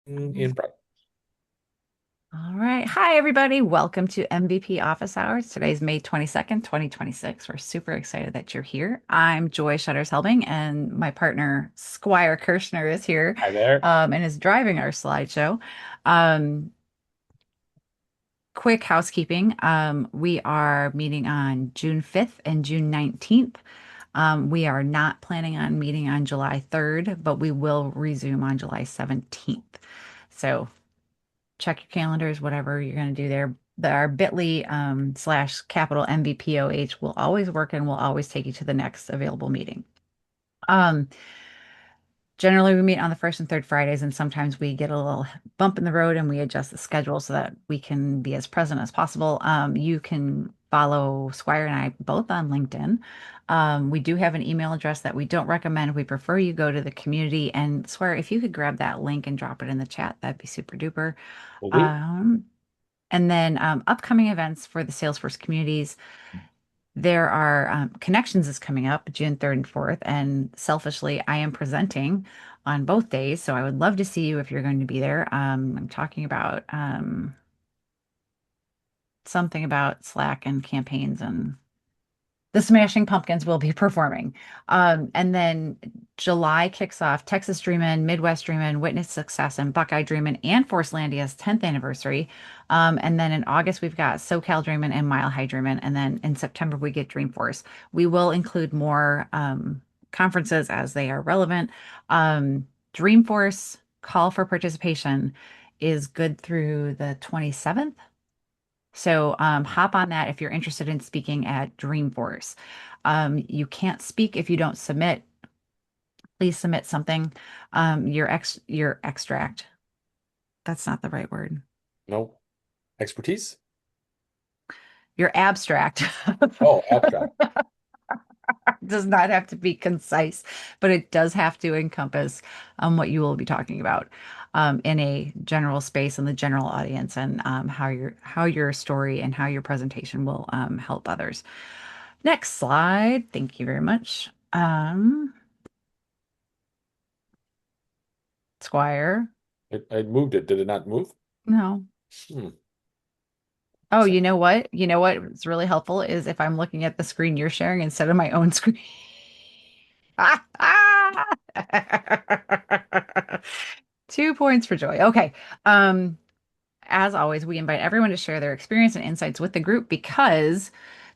In prep. All right. Hi, everybody. Welcome to MVP Office Hours. Today's May 22nd, 2026. We're super excited that you're here. I'm Joy Shutters Helbing, and my partner, Squire Kirschner, is here Hi there. and is driving our slideshow. Um, Quick housekeeping. We are meeting on June 5th and June 19th. We are not planning on meeting on July 3rd, but we will resume on July 17th. So check your calendars, whatever you're going to do there. Our bit.ly slash capital MVPOH will always work and will always take you to the next available meeting. Um, Generally, we meet on the first and third Fridays, and sometimes we get a little bump in the road and we adjust the schedule so that we can be as present as possible. You can follow Squire and I both on LinkedIn. We do have an email address that we don't recommend. We prefer you go to the community. And Squire, if you could grab that link and drop it in the chat, that'd be super duper. Will do. Um, and then upcoming events for the Salesforce communities. There are Connections is coming up June 3rd and 4th. And selfishly, I am presenting on both days. So I would love to see you if you're going to be there. I'm talking about something about Slack and campaigns, and the Smashing Pumpkins will be performing. And then July kicks off Texas Dreamin', Midwest Dreamin', Witness Success, and Buckeye Dreamin', and Forcelandia's 10th anniversary. And then in August, we've got SoCal Dreamin' and Mile High Dreamin'. And then in September, we get Dreamforce. We will include more conferences as they are relevant. Dreamforce call for participation is good through the 27th. So hop on that if you're interested in speaking at Dreamforce. You can't speak if you don't submit. Please submit something. Your extract. That's not the right word. No expertise? Your abstract Oh, abstract. does not have to be concise, but it does have to encompass what you will be talking about in a general space in the general audience, and how your story and how your presentation will help others. Next slide. Thank you very much. Squire. I moved it. Did it not move? No. Hmm. Oh, So, you know what? You know what is really helpful is if I'm looking at the screen you're sharing instead of my own screen. 2 points for Joy. Okay. Um, As always, we invite everyone to share their experience and insights with the group because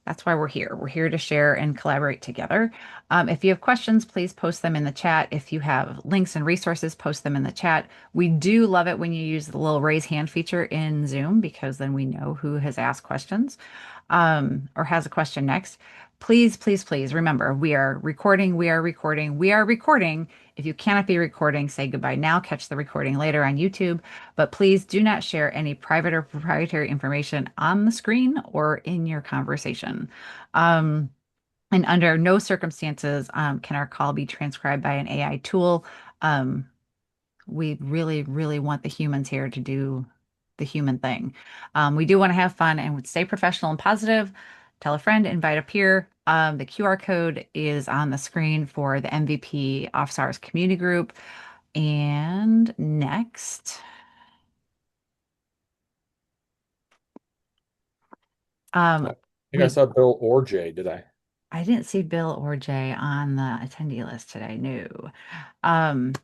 that's why we're here. We're here to share and collaborate together. If you have questions, please post them in the chat. If you have links and resources, post them in the chat. We do love it when you use the little raise hand feature in Zoom because then we know who has asked questions or has a question next. Please, please, please remember we are recording, we are recording, we are recording. If you cannot be recording, say goodbye now, catch the recording later on YouTube. But please do not share any private or proprietary information on the screen or in your conversation. Um, and under no circumstances can our call be transcribed by an AI tool. Um, we really, really want the humans here to do the human thing. We do want to have fun and would stay professional and positive. Tell a friend, invite a peer. The QR code is on the screen for the MVP Office Hours community group. And next, I think I we saw Bill or Jay, did I? I didn't see Bill or Jay on the attendee list today. No. Um,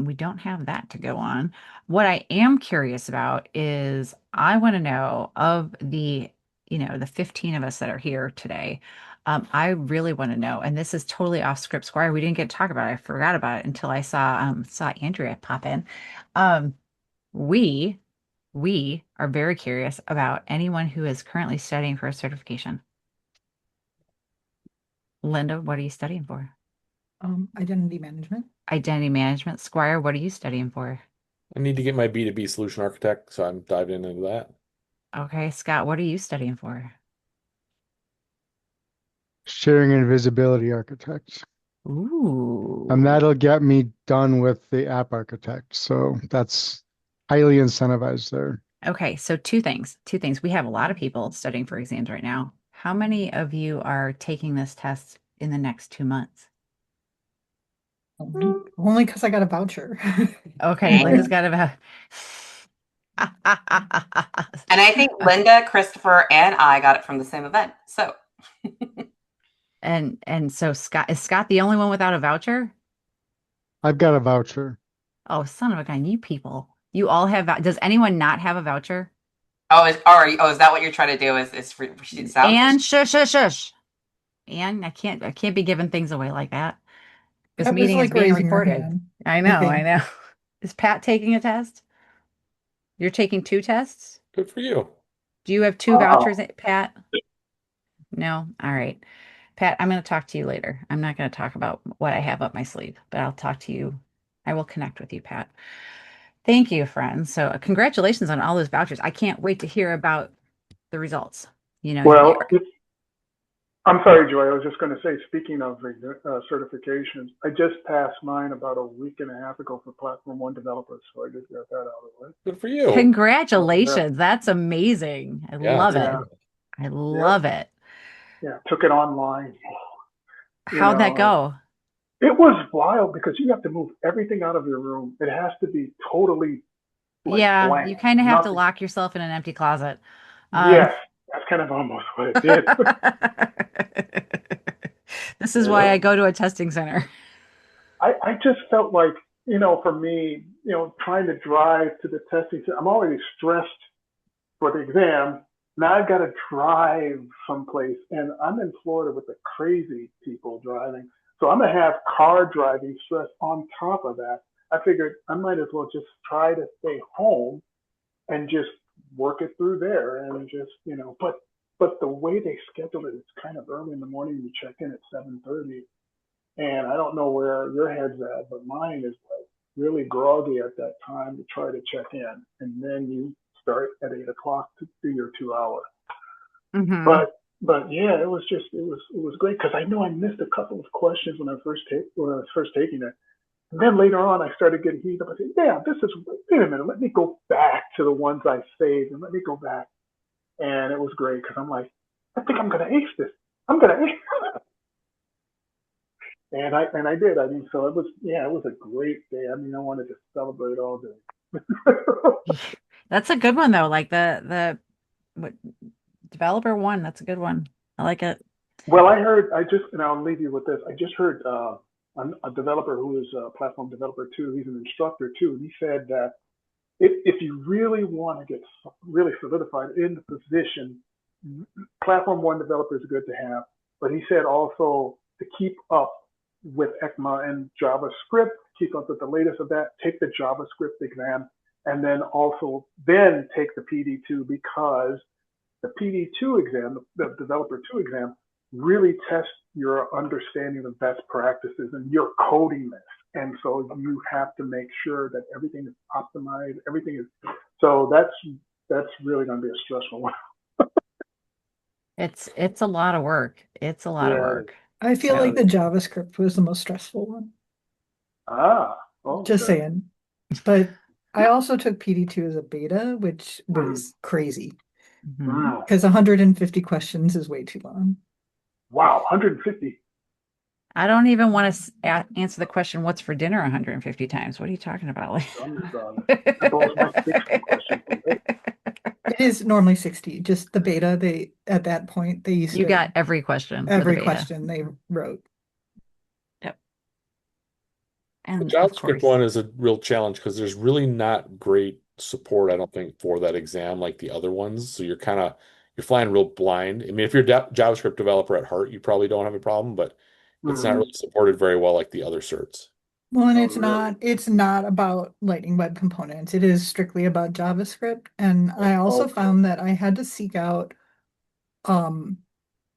we don't have that to go on. What I am curious about is I want to know of the 15 of us that are here today. I really want to know, and this is totally off script, Squire. We didn't get to talk about it. I forgot about it until I saw Andrea pop in. Um, we we are very curious about anyone who is currently studying for a certification. Linda, what are you studying for? Identity management. Identity management. Squire, what are you studying for? I need to get my B2B solution architect, so I'm diving into that. Okay, Scott, what are you studying for? Sharing and visibility architects. And Ooh. that'll get me done with the app architect. So that's highly incentivized there. Okay, so two things. Two things. We have a lot of people studying for exams right now. How many of you are taking this test in the next 2 months? Only because I got a voucher. Okay, Linda's got a. And I think Linda, Christopher, and I got it from the same event. So and so Scott, is Scott the only one without a voucher? I've got a voucher. Oh, son of a gun, you people. You all have does anyone not have a voucher? is that what you're trying to do? Is for students out? And shush. And I can't be giving things away like that. This That was meeting is like being raising your recorded. hand. I know, Okay. I know. Is Pat taking a test? You're taking 2 tests? Good for you. Do you have 2 vouchers, Pat? No? All right. Pat, I'm going to talk to you later. I'm not going to talk about what I have up my sleeve, but I'll talk to you. I will connect with you, Pat. Thank you, friends. So congratulations on all those vouchers. I can't wait to hear about the results. You know, Well, I'm sorry, Joy. I was just going to say, speaking of certifications, I just passed mine about a week and a half ago for Platform One developers, so I just got that out of the way. Good for you. congratulations. That's amazing. I Yeah, love yeah. it. I love it. Yeah, took it online. How'd that go? It was wild because you have to move everything out of your room. It has to be totally Yeah, blank. you kind of have to Nothing. lock yourself in an empty closet. Yes, that's kind of almost what it did. This is why I go to a testing center. I just felt like, for me, trying to drive to the testing center, I'm already stressed for the exam. Now I've got to drive someplace, and I'm in Florida with the crazy people driving. So I'm going to have car driving stress on top of that. I figured I might as well just try to stay home and just work it through there and just, but the way they schedule it, it's kind of early in the morning. You check in at 7:30. And I don't know where your head's at, but mine is like really groggy at that time to try to check in. And then you start at 8 o'clock to do your 2 hour. Mhm. But yeah, it was great because I know I missed a couple of questions when I was first taking it. And then later on, I started getting heated up. I said, yeah, wait a minute, let me go back to the ones I saved and let me go back. And it was great because I'm like, I think I'm going to ace this. I'm going to ace this. And I did. I mean, so it was a great day. I mean, I wanted to celebrate all day. That's a good one though. Like what, developer 1, that's a good one. I like it. Well, and I'll leave you with this. I just heard a developer who is a platform developer too. He's an instructor too. And he said that if you really want to get really solidified in the position, Platform One developer is good to have. But he said also to keep up with ECMA and JavaScript, keep up with the latest of that, take the JavaScript exam, and then take the PD2 because the PD2 exam, the Developer 2 exam, really tests your understanding of best practices and your codiness. And so you have to make sure that everything is optimized, so that's really going to be a stressful one. It's a lot of work. It's a lot of work. I feel So- like the JavaScript was the most stressful one. Just saying. But I also took PD2 as a beta, which was crazy Mhm. because 150 questions is way too long. Wow, 150. I don't even want to answer the question, what's for dinner 150 times. What are you talking about? It is normally 60. Just the beta, at that point they used You to got every question. for the every beta. question they wrote. And The of JavaScript course, one is a real challenge because there's really not great support, I don't think, for that exam like the other ones. So you're flying real blind. I mean, if you're a JavaScript developer at heart, you probably don't have a problem, but it's not really supported very well like the other certs. Well, and Oh, it's not about Lightning Web Components. It is strictly about JavaScript. And I also Okay. found that I had to seek out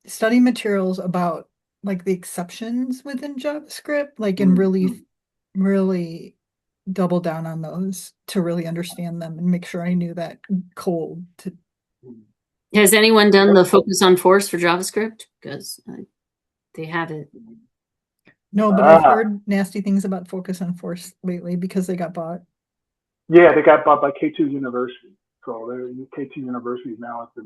study materials about like the exceptions within JavaScript, like and really double down on those to really understand them and make sure I knew that cold to Has anyone done the focus on force for JavaScript? Because they have it. no, but I've heard nasty things about Focus on Force lately because they got bought. Yeah, they got bought by K2 University. So K2 University now at the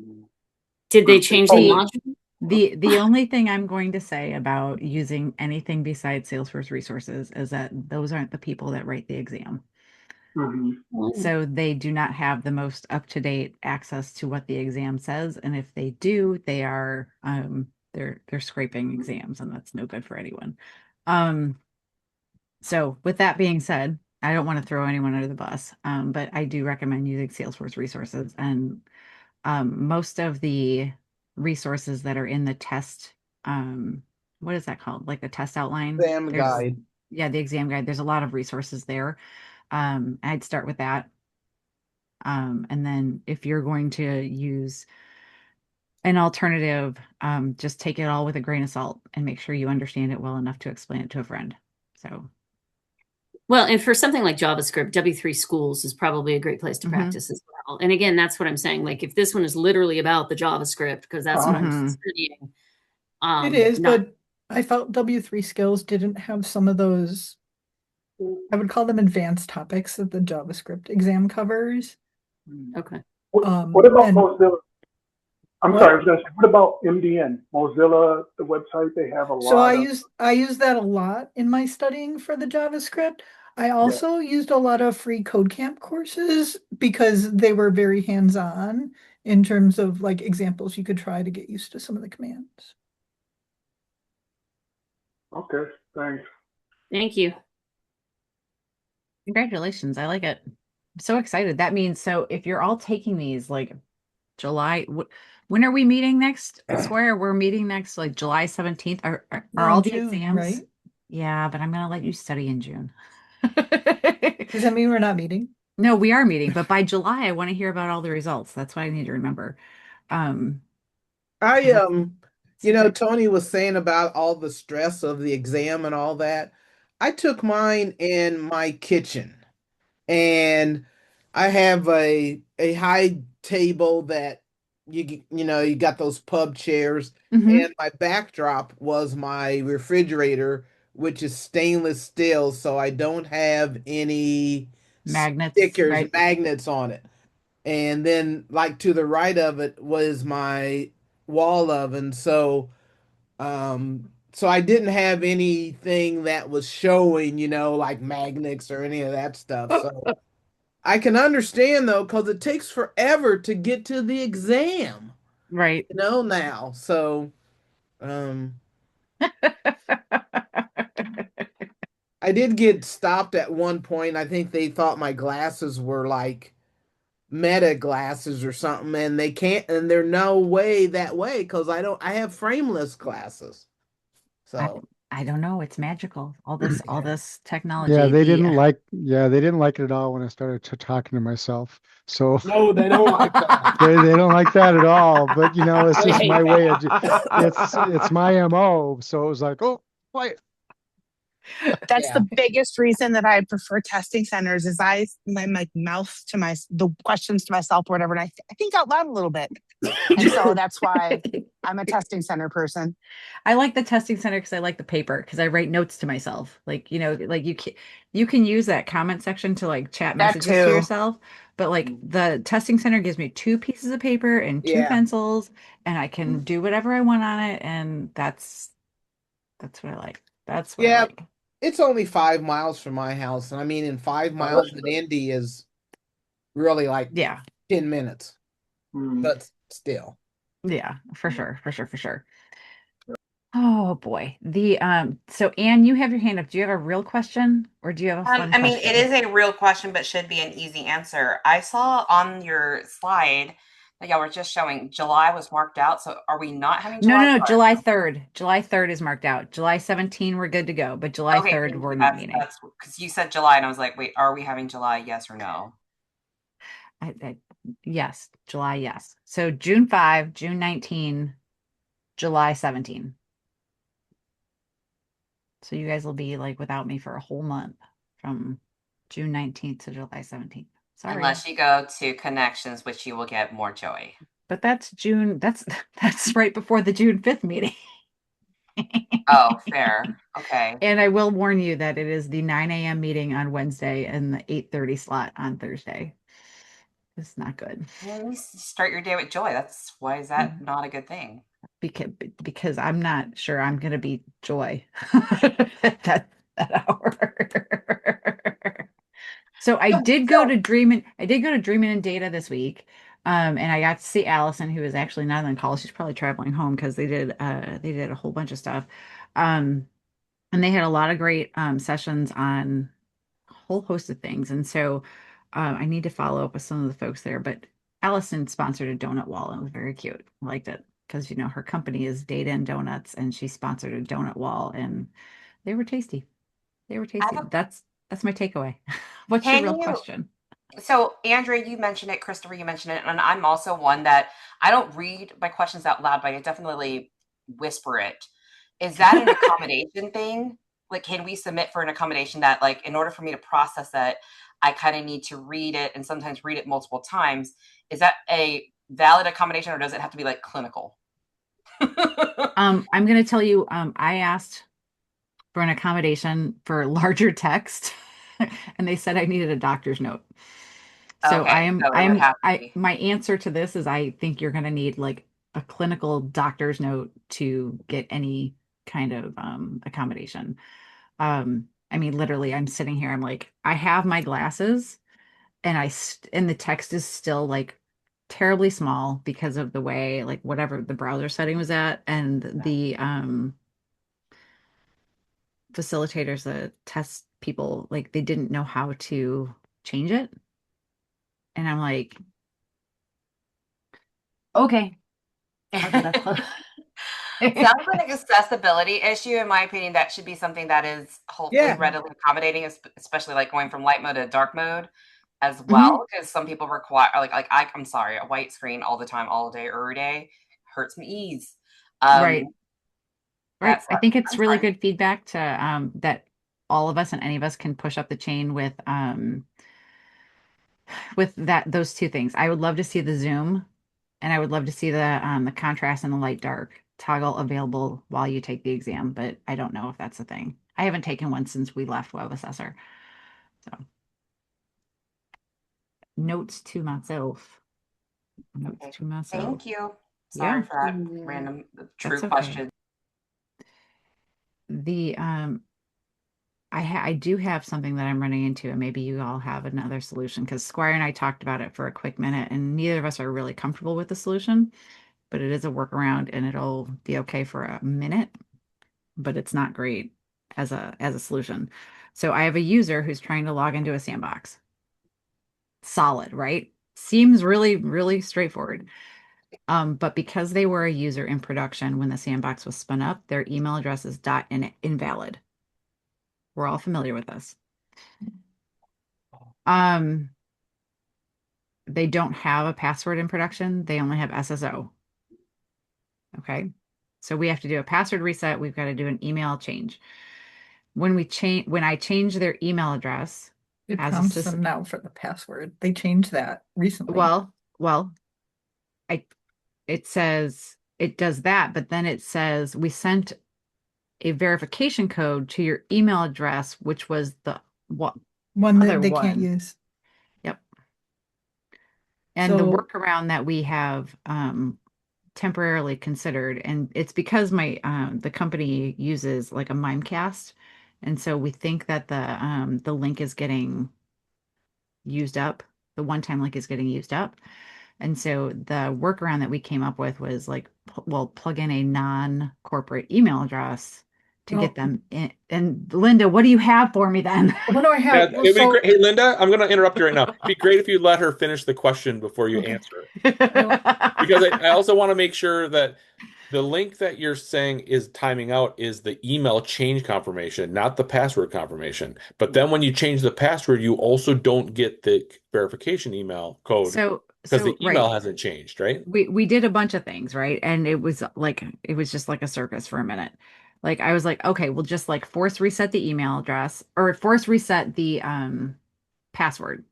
Did they change the module? The only thing I'm going to say about using anything besides Salesforce resources is that those aren't the people that write the exam. Mhm. So they do not have the most up-to-date access to what the exam says. And if they do, they are they're scraping exams, and that's no good for anyone. So with that being said, I don't want to throw anyone under the bus, but I do recommend using Salesforce resources. And most of the resources that are in the test, what is that called? Like the test outline. Exam There's guide. yeah, the exam guide. There's a lot of resources there. I'd start with that. And then if you're going to use an alternative, just take it all with a grain of salt and make sure you understand it well enough to explain it to a friend. So, Well, and for something like JavaScript, W3 Schools is probably a great place to Mhm. practice as well. And again, that's what I'm saying. Like, if this one is literally about the JavaScript, because that's what I'm Mhm. studying. It is, not but I felt W3 Skills didn't have some of those, I would call them advanced topics that the JavaScript exam covers. okay. What about and Mozilla? I'm What? sorry, I was going to say, what about MDN? Mozilla, the website, they have a So lot of. I use that a lot in my studying for the JavaScript. I also used a lot of free CodeCamp courses because they were very hands-on in terms of like examples you could try to get used to some of the commands. Okay, thanks. Thank you. Congratulations. I like it. I'm so excited. That means so if you're all taking these like July, when are we meeting next? I swear we're meeting next like July 17th. Are No, all the June, exams? right? Yeah, but I'm gonna let you study in June. Does that mean we're not meeting? No, we are meeting, but by July I want to hear about all the results. That's what I need to remember. Um, I you know, super- Tony was saying about all the stress of the exam and all that. I took mine in my kitchen, and I have a high table that you know, you got those pub chairs, Mhm. and my backdrop was my refrigerator, which is stainless steel, so I don't have any Magnets, stickers, right? magnets on it. And then like to the right of it was my wall oven. So I didn't have anything that was showing, you know, like magnets or any of that stuff. So I can understand though, because it takes forever to get to the exam, Right. you know, now. So um I did get stopped at one point. I think they thought my glasses were like Meta glasses or something, and they can't, and they're no way that way because I have frameless glasses. I, So I don't know. It's magical. All this Yeah, technology. The they didn't like it at all when I started talking to myself. So no, they don't like that. they don't like that at all. But you know, it's They just hate my way of that. it's my MO. So it was like, oh, quiet. That's Yeah. the biggest reason that I prefer testing centers is my mouth to the questions to myself or whatever, and I think out loud a little bit. And so that's why I'm a testing center person. I like the testing center because I like the paper because I write notes to myself. Like, like you can use that comment section to like chat That messages to too. yourself, but like the testing center gives me two pieces of paper and two Yeah. pencils, and I can do whatever I want on it, and that's what I like. That's what I Yeah. like. It's only 5 miles from my house, and I mean, in 5 miles in Indy is really like Yeah. 10 minutes, Hmm. but still. Yeah, for sure, for sure, for sure. Oh boy. So Anne, you have your hand up. Do you have a real question or do you have a fun I mean, it question? is a real question, but should be an easy answer. I saw on your slide that y'all were just showing July was marked out. So are we not having No, July? no, no. July 3rd. July 3rd is marked out. July 17, we're good to go. But July Okay, 3rd, thank we're you. not meeting. That's because you said July, and I was like, wait, are we having July? Yes or no? Yes, July, yes. So June 5, June 19, July 17. So you guys will be like without me for a whole month from June 19th to July 17th. Sorry. Unless you go to Connections, which you will get more joy. But that's June, that's right before the June 5th meeting. Oh, fair. Okay. And I will warn you that it is the 9 a.m. meeting on Wednesday and the 8:30 slot on Thursday. It's not good. Well, at least start your day with joy. Why is that not a good thing? because I'm not sure I'm gonna be Joy that hour. So I did go to Dreamin' in Data this week. And I got to see Allison, who is actually not on call. She's probably traveling home because they did a whole bunch of stuff. And they had a lot of great sessions on a whole host of things. And so I need to follow up with some of the folks there. But Allison sponsored a donut wall and it was very cute. I liked it because, her company is Data and Donuts, and she sponsored a donut wall, and they were tasty. They were I have tasty. a- That's my takeaway. What's your Can real you? question? So, Andrea, you mentioned it, Christopher, you mentioned it, and I'm also one that I don't read my questions out loud, but I definitely whisper it. Is that an accommodation thing? Like, can we submit for an accommodation that, like, in order for me to process it, I kind of need to read it and sometimes read it multiple times? Is that a valid accommodation, or does it have to be like clinical? I'm going to tell you, I asked for an accommodation for larger text, and they said I needed a doctor's note. So Okay, so it would have to be. my answer to this is I think you're going to need like a clinical doctor's note to get any kind of accommodation. I mean, literally, I'm sitting here, I'm like, I have my glasses, and and the text is still like terribly small because of the way, like, whatever the browser setting was at, and the facilitators, the test people, like, they didn't know how to change it. And I'm like, okay. Okay, that's close. Sounds like an accessibility issue, in my opinion. That should be something that is hopefully Yeah. readily accommodating, especially like going from light mode to dark mode as Mhm. well. Because some people require, I'm sorry, a white screen all the time, all day, every day hurts me ease. Right. Right. That's I think it's I'm really sorry. good feedback to that all of us and any of us can push up the chain with those two things. I would love to see the zoom, and I would love to see the contrast and the light dark toggle available while you take the exam, but I don't know if that's a thing. I haven't taken one since we left Web Assessor. So notes to myself. Notes Okay. to myself. Thank you. Yeah, Sorry for that Yeah. random true that's okay. question. The I do have something that I'm running into, and maybe you all have another solution, because Squire and I talked about it for a quick minute, and neither of us are really comfortable with the solution, but it is a workaround and it'll be okay for a minute, but it's not great as a solution. So I have a user who's trying to log into a sandbox. Solid, right? Seems really, really straightforward. But because they were a user in production when the sandbox was spun up, their email address is .invalid. We're all familiar with this. They don't have a password in production. They only have SSO. Okay. So we have to do a password reset. We've got to do an email change. When I change their email address It as a prompts system, them now for the password. They changed that recently. well, it says it does that, but then it says we sent a verification code to your email address, which was the one other that they can't one. use. Yep. And the So workaround that we have temporarily considered, and it's because the company uses like a Mimecast, and so we think that the link is getting used up. The one-time link is getting used up. And so the workaround that we came up with was like, well, plug in a non-corporate email address to Well- get them in. And Linda, what do you have for me then? what do I Yeah, have? it'd be So great. Hey, Linda, I'm going to interrupt you right now. It'd be great if you let her finish the question before you Okay. answer it. Because I also want to make sure that the link that you're saying is timing out is the email change confirmation, not the password confirmation. But then when you change the password, you also don't get the verification email code because the email Right. hasn't changed, right? We did a bunch of things, right? And it was just like a circus for a minute. Like, I was like, okay, we'll just like force reset the email address, or force reset the password.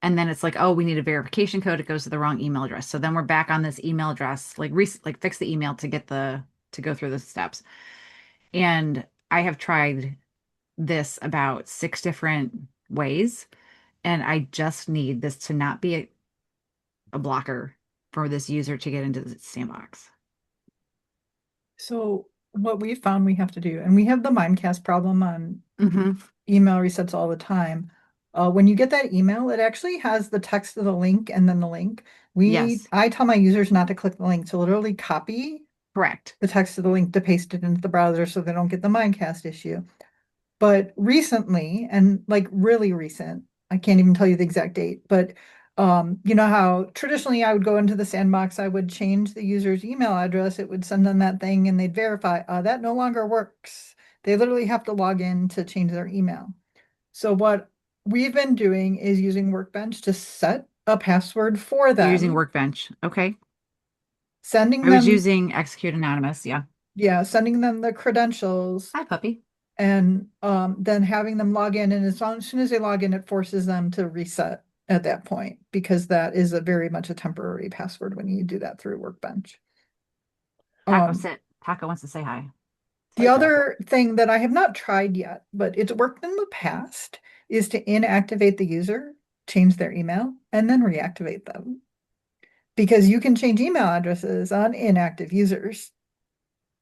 And then it's like, oh, we need a verification code. It goes to the wrong email address. So then we're back on this email address, like fix the email to get to go through the steps. And I have tried this about 6 different ways, and I just need this to not be a blocker for this user to get into the sandbox. So what we found we have to do, and we have the Mimecast problem on Mm-hmm. email resets all the time. When you get that email, it actually has the text of the link and then the link. Yes. I tell my users not to click the link, to literally copy Correct. the text of the link to paste it into the browser so they don't get the Mimecast issue. But recently, and like really recent, I can't even tell you the exact date, but you know how traditionally I would go into the sandbox, I would change the user's email address, it would send them that thing and they'd verify. That no longer works. They literally have to log in to change their email. So what we've been doing is using Workbench to set a password for You're using them, Workbench. Okay. sending I was them, using Execute Anonymous. Yeah. sending them the credentials Hi, puppy. and then having them log in. And as soon as they log in, it forces them to reset at that point because that is a very much a temporary password when you do that through Workbench. Taco sit. Taco wants to say hi. The other thing that I have not tried yet, but it's worked in the past, is to inactivate the user, change their email, and then reactivate them. Because you can change email addresses on inactive users.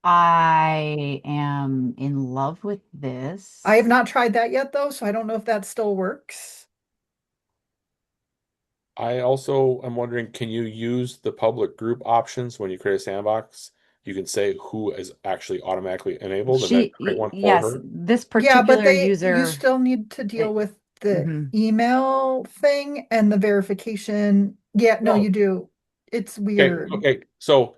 I am in love with this. I have not tried that yet, though, so I don't know if that still works. I also am wondering, can you use the public group options when you create a sandbox? You can say who is actually automatically enabled and then create one for Yes, her. this Yeah, but particular you user. still need to deal with the Mhm. email thing and the verification. Yeah, no, No. you do. It's weird. Okay. So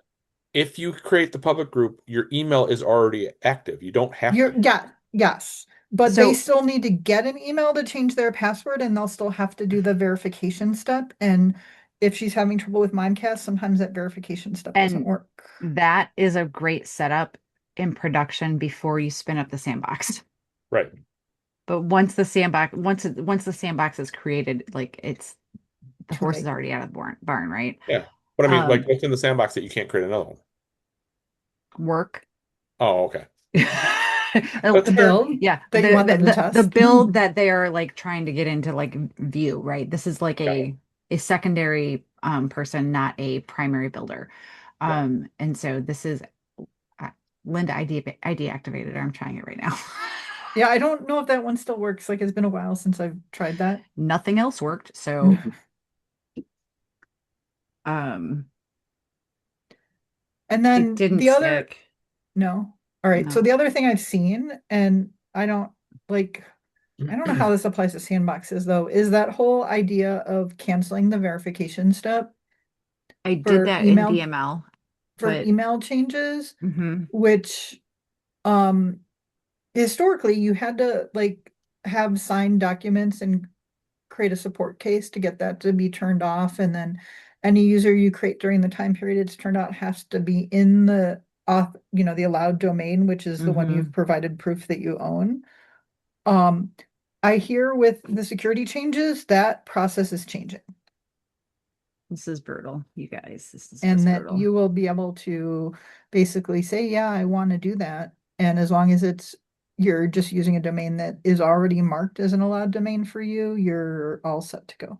if you create the public group, your email is already active. You don't have to. Yes. But So- they still need to get an email to change their password and they'll still have to do the verification step. And if she's having trouble with Mimecast, sometimes that verification step doesn't And work. that is a great setup in production before you spin up the sandbox. Right. But once the sandbox is created, like the horse is Right. already out of the barn, right? Yeah. But I mean, like, what's in the sandbox that you can't create another one? Work. Oh, okay. The build Yeah, that you want them to test. the build that they are like trying to get into like view, right? This is like a secondary person, not a primary builder. And so this is Linda ID activated. I'm trying it right now. Yeah, I don't know if that one still works. Like, it's been a while since I've tried that. Nothing else worked, so and then it didn't the other stick. No. All right. So No. the other thing I've seen, and I don't know how this applies to sandboxes though, is that whole idea of canceling the verification step I did for that email- in DML for but email changes, Mhm. which historically you had to like have signed documents and create a support case to get that to be turned off, and then any user you create during the time period it's turned out has to be in the the allowed domain, which is the one Mhm. you've provided proof that you own. I hear with the security changes that process is changing, This is brutal, you guys. This is and just that brutal. you will be able to basically say, yeah, I want to do that. And as long as you're just using a domain that is already marked as an allowed domain for you, you're all set to go.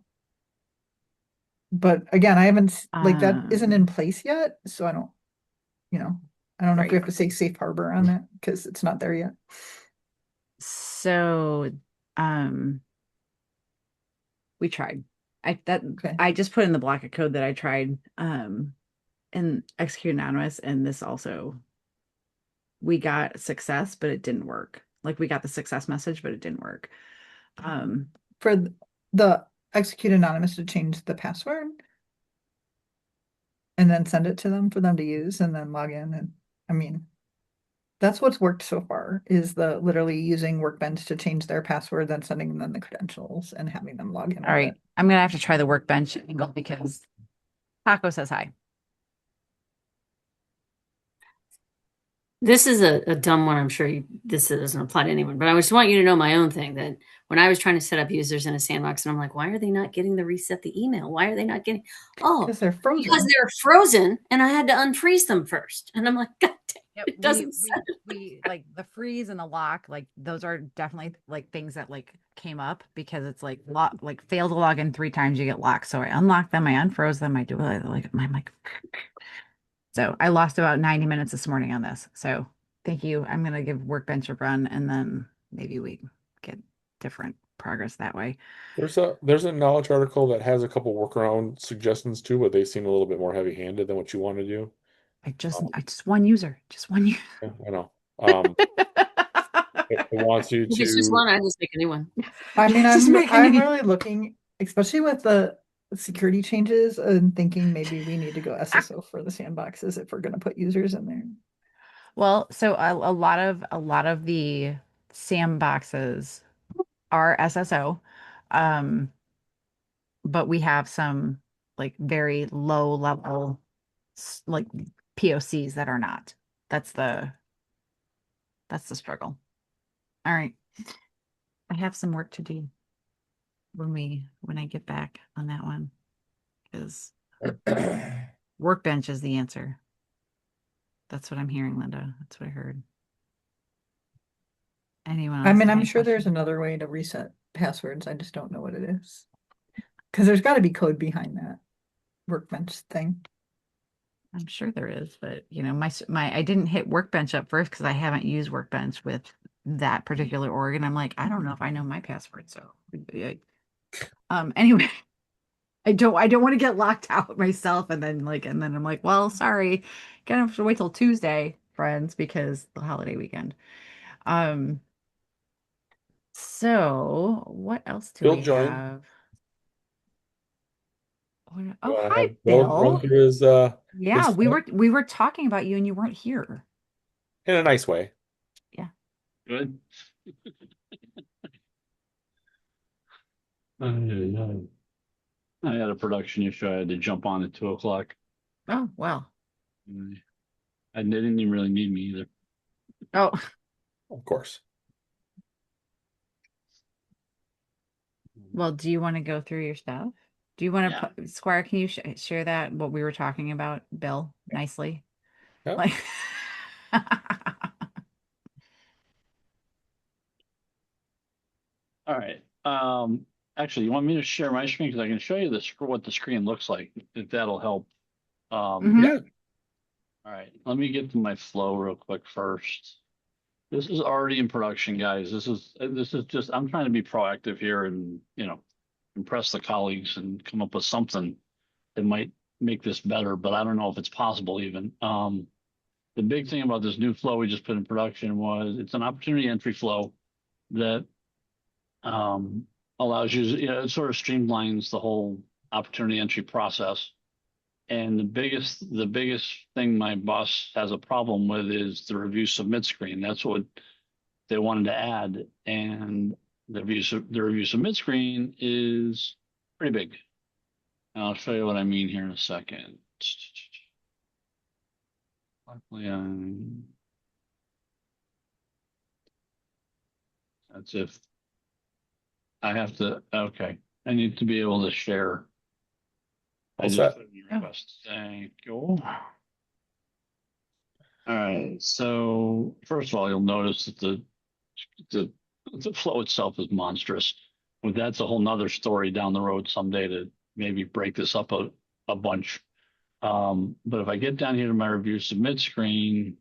But again, I haven't that isn't in place yet, so I don't know if we have to say safe harbor on that because it's not there yet. So we tried. Okay. I just put in the block of code that I tried in Execute Anonymous, and this also we got success, but it didn't work. Like we got the success message, but it didn't work. For the Execute Anonymous to change the password and then send it to them for them to use and then log in. And I mean, that's what's worked so far, is the literally using Workbench to change their password, then sending them the credentials and having them log in. All right. I'm gonna have to try the Workbench angle because Taco says hi. This is a dumb one. I'm sure this doesn't apply to anyone, but I just want you to know my own thing, that when I was trying to set up users in a sandbox and I'm like, why are they not getting the reset the email? Why are they not getting, because they're frozen. Because they're frozen and I had to unfreeze them first. And I'm like, God damn, Yep, it doesn't we like the freeze and the lock, like those are definitely like things that like came up because it's like fail to log in 3 times, you get locked. So I unlocked them, I unfroze them, I do it like I'm like So I lost about 90 minutes this morning on this. So thank you. I'm going to give Workbench a run and then maybe we get different progress that way. There's a knowledge article that has a couple workaround suggestions too, but they seem a little bit more heavy-handed than what you want to do. I just one user, just one user. Yeah, I know. It wants you If it's just to. one, I just make a new one. I mean, Just make a I'm new- really looking, especially with the security changes, and thinking maybe we need to go SSO for the sandboxes if we're going to put users in there. Well, so a lot of the sandboxes are SSO, but we have some like very low level like POCs that are not. That's the struggle. All right, I have some work to do when I get back on that one because Workbench is the answer. That's what I'm hearing, Linda. That's what I heard. Anyone else? I mean, have I'm any sure there's questions? another way to reset passwords. I just don't know what it is. Because there's got to be code behind that Workbench thing. I'm sure there is, but you know, my I didn't hit Workbench up first because I haven't used Workbench with that particular org, and I'm like, I don't know if I know my password. So, anyway, I don't want to get locked out myself, and then I'm like, well, sorry, gonna have to wait till Tuesday, friends, because the holiday weekend. So what else do Bill we joined. have? You Oh, wanna hi, have Bill run Bill. through his Yeah, his thing? we were talking about you and you weren't here. In a nice way. Yeah. Good. I had a production issue. I had to jump on at 2 o'clock. Oh, well. And they didn't even really need me either. Oh, Of course. well, do you want to go through your stuff? Do you want to Yeah. put, Squire, can you share that, what we were talking about, Bill, nicely? Yeah. Like, All right. Actually, you want me to share my screen because I can show you what the screen looks like if that'll help. Mhm. Yeah. All right. Let me get to my flow real quick first. This is already in production, guys. This is just I'm trying to be proactive here and impress the colleagues and come up with something that might make this better, but I don't know if it's possible even. The big thing about this new flow we just put in production was it's an opportunity entry flow that allows you, it sort of streamlines the whole opportunity entry process. And the biggest thing my boss has a problem with is the review submit screen. That's what they wanted to add, and the review submit screen is pretty big. And I'll show you what I mean here in a second. Luckily, that's if I have to. Okay, I need to be able to share. I All just set. put in your request. Thank you. All right. So first of all, you'll notice that the flow itself is monstrous. But that's a whole nother story down the road someday to maybe break this up a bunch. But if I get down here to my review submit screen,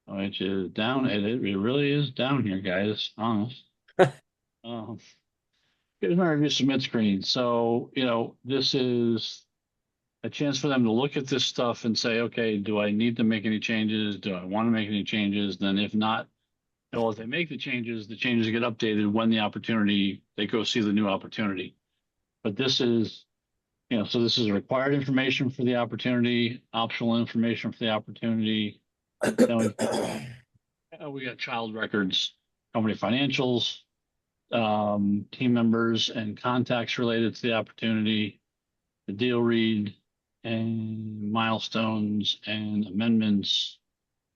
which is down, it really is down here, guys. Honest. Here's my review submit screen. So, this is a chance for them to look at this stuff and say, okay, do I need to make any changes? Do I want to make any changes? Then if not, well, if they make the changes get updated when they go see the new opportunity. But this is, so this is required information for the opportunity, optional information for the opportunity. Then we got child records, company financials, team members and contacts related to the opportunity, the deal read, and milestones and amendments.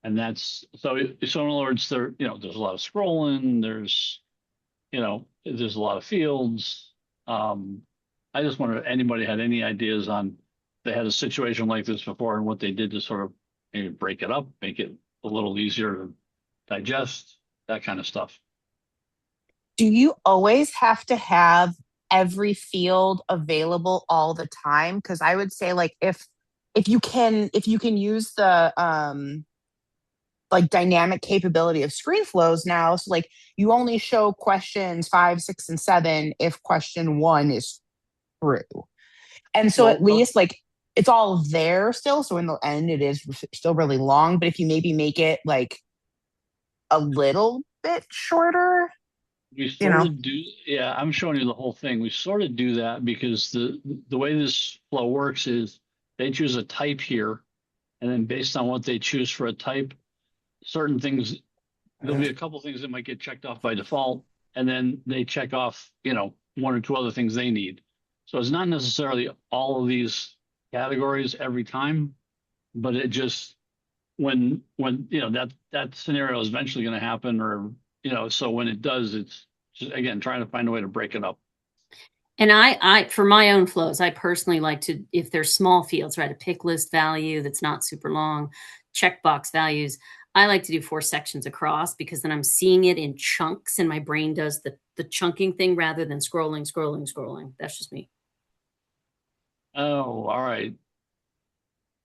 And that's so in other words, there's a lot of scrolling, there's a lot of fields. I just wonder if anybody had any ideas on they had a situation like this before and what they did to sort of maybe break it up, make it a little easier to digest, that kind of stuff. Do you always have to have every field available all the time? Because I would say, like, if if you can use the like dynamic capability of screen flows now, so like you only show questions 5, 6, and 7 if question 1 is true. And so at least like it's all there still. So in the end, it is still really long. But if you maybe make it like a little bit shorter, We sort of do, yeah, I'm showing you the whole thing. We sort of do that because the way this flow works is they choose a type here, and then based on what they choose for a type, certain things, there'll be a couple things that might get checked off by default, and then they check off, 1 or 2 other things they need. So it's not necessarily all of these categories every time, but it just when that scenario is eventually going to happen, or so when it does, it's just again trying to find a way to break it up. And I for my own flows, I personally like to, if there's small fields, right, a pick list value that's not super long, checkbox values, I like to do 4 sections across, because then I'm seeing it in chunks and my brain does the chunking thing rather than scrolling. That's just me. Oh, all right.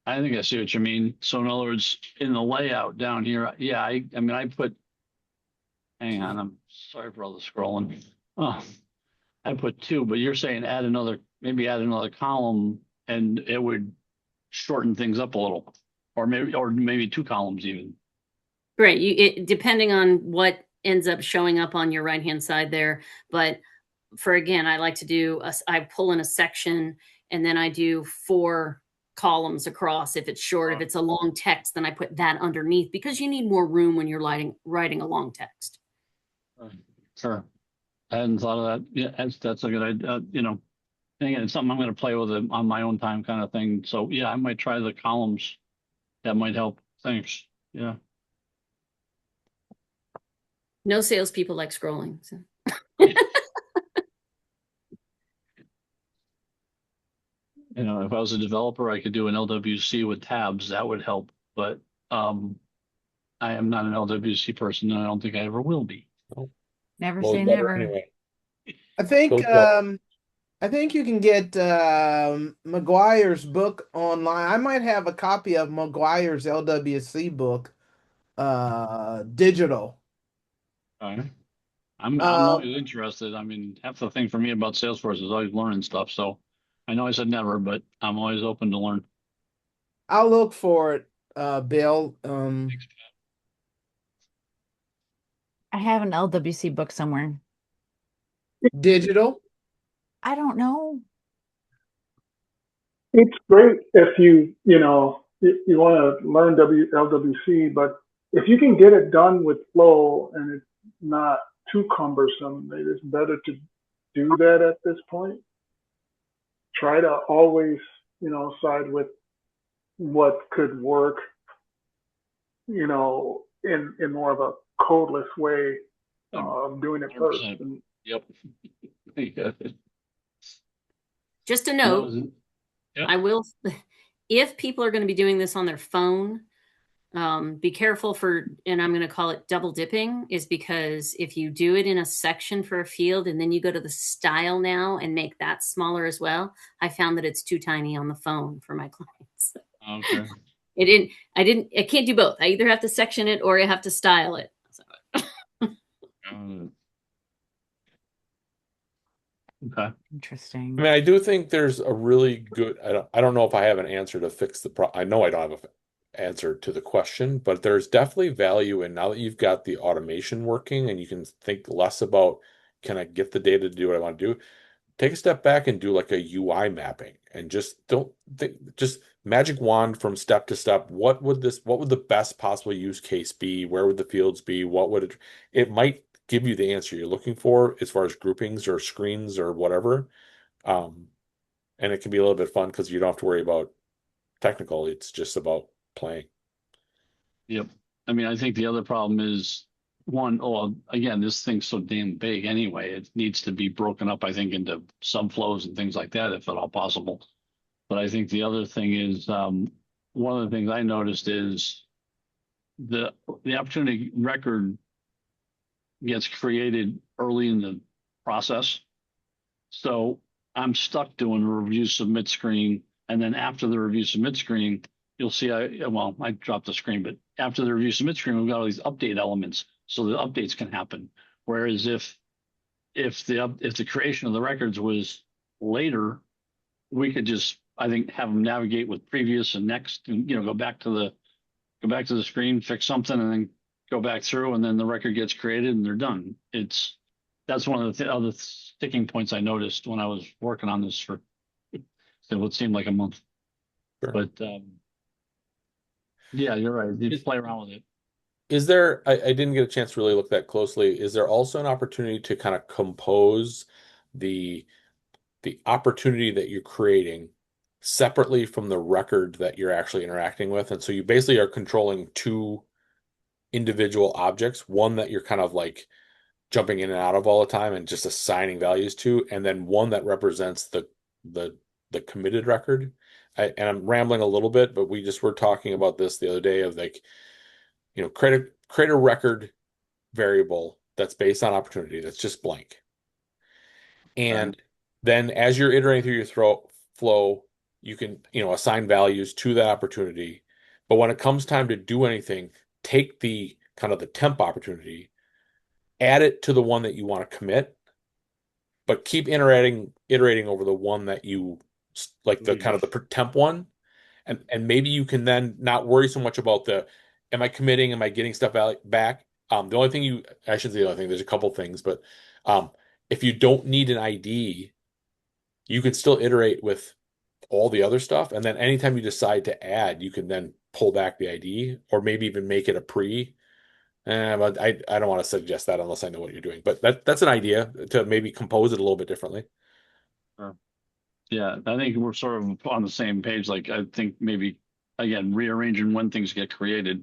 I think I see what you mean. So in other words, in the layout down here, yeah, I mean, I put, hang on, I'm sorry for all the scrolling. Oh, I put 2, but you're saying maybe add another column and it would shorten things up a little, or maybe 2 columns even. Right. Depending on what ends up showing up on your right-hand side there. But again, I like to do, I pull in a section and then I do 4 columns across. If it's short, if it's a long text, then I put that underneath, because you need more room when you're writing a long text. Sure. I hadn't thought of that. Yeah, that's a good idea. And again, it's something I'm going to play with it on my own time kind of thing. So yeah, I might try the columns. That might help. Thanks. Yeah. No salespeople like scrolling. So. If I was a developer, I could do an LWC with tabs. That would help. But I am not an LWC person, and I don't think I ever will be. Never say never. Anyway. I think you can get McGuire's book online. I might have a copy of McGuire's LWC book, digital. I'm always interested. I mean, half the thing for me about Salesforce is always learning stuff. So I know I said never, but I'm always open to learn. I'll look for it, Bill. I have an LWC book somewhere. Digital? I don't know. It's great if you want to learn LWC, but if you can get it done with Flow and it's not too cumbersome, maybe it's better to do that at this point. Try to always, side with what could work, in more of a codeless way of doing it first. And, yep. Just a note, I will, if people are going to be doing this on their phone, be careful and I'm going to call it double dipping, is because if you do it in a section for a field and then you go to the style now and make that smaller as well, I found that it's too tiny on the phone for my clients. Okay. I can't do both. I either have to section it or I have to style it. Okay. Interesting. I mean, I do think there's a really good, I don't know if I have an answer to fix the problem. I know I don't have an answer to the question, but there's definitely value in, now that you've got the automation working and you can think less about, can I get the data to do what I want to do? Take a step back and do like a UI mapping, and just don't think, just magic wand from step to step. What would the best possible use case be? Where would the fields be? What would it might give you the answer you're looking for as far as groupings or screens or whatever. And it can be a little bit fun because you don't have to worry about technical. It's just about playing. Yep. I mean, I think the other problem is again, this thing's so damn big anyway. It needs to be broken up, I think, into subflows and things like that, if at all possible. But I think the other thing is, one of the things I noticed is the opportunity record gets created early in the process. So I'm stuck doing a review submit screen And then after the review submit screen, you'll see, I dropped the screen, but after the review submit screen, we've got all these update elements so the updates can happen. Whereas if the creation of the records was later, we could just, I think, have them navigate with previous and next, and go back to the screen, fix something, and then go back through, and then the record gets created and they're done. That's one of the other sticking points I noticed when I was working on this for what seemed like a month. Sure. But yeah, you're right. You just play around with it. Is there, I didn't get a chance to really look that closely. Is there also an opportunity to kind of compose the opportunity that you're creating separately from the record that you're actually interacting with? And so you basically are controlling two individual objects, one that you're kind of like jumping in and out of all the time and just assigning values to, and then one that represents the committed record. And I'm rambling a little bit, but we just were talking about this the other day of like, create a record variable that's based on opportunity that's just blank. And then as you're iterating through your flow, you can, assign values to that opportunity. But when it comes time to do anything, take the kind of the temp opportunity, add it to the one that you want to commit, but keep iterating over the one that you like, the kind of the temp one. And maybe you can then not worry so much about am I committing? Am I getting stuff back? The only thing I shouldn't say the only thing, there's a couple things, but if you don't need an ID, you can still iterate with all the other stuff. And then anytime you decide to add, you can then pull back the ID or maybe even make it a pre. But I don't want to suggest that unless I know what you're doing. But that's an idea to maybe compose it a little bit differently. Yeah, I think we're sort of on the same page. Like, I think maybe, again, rearranging when things get created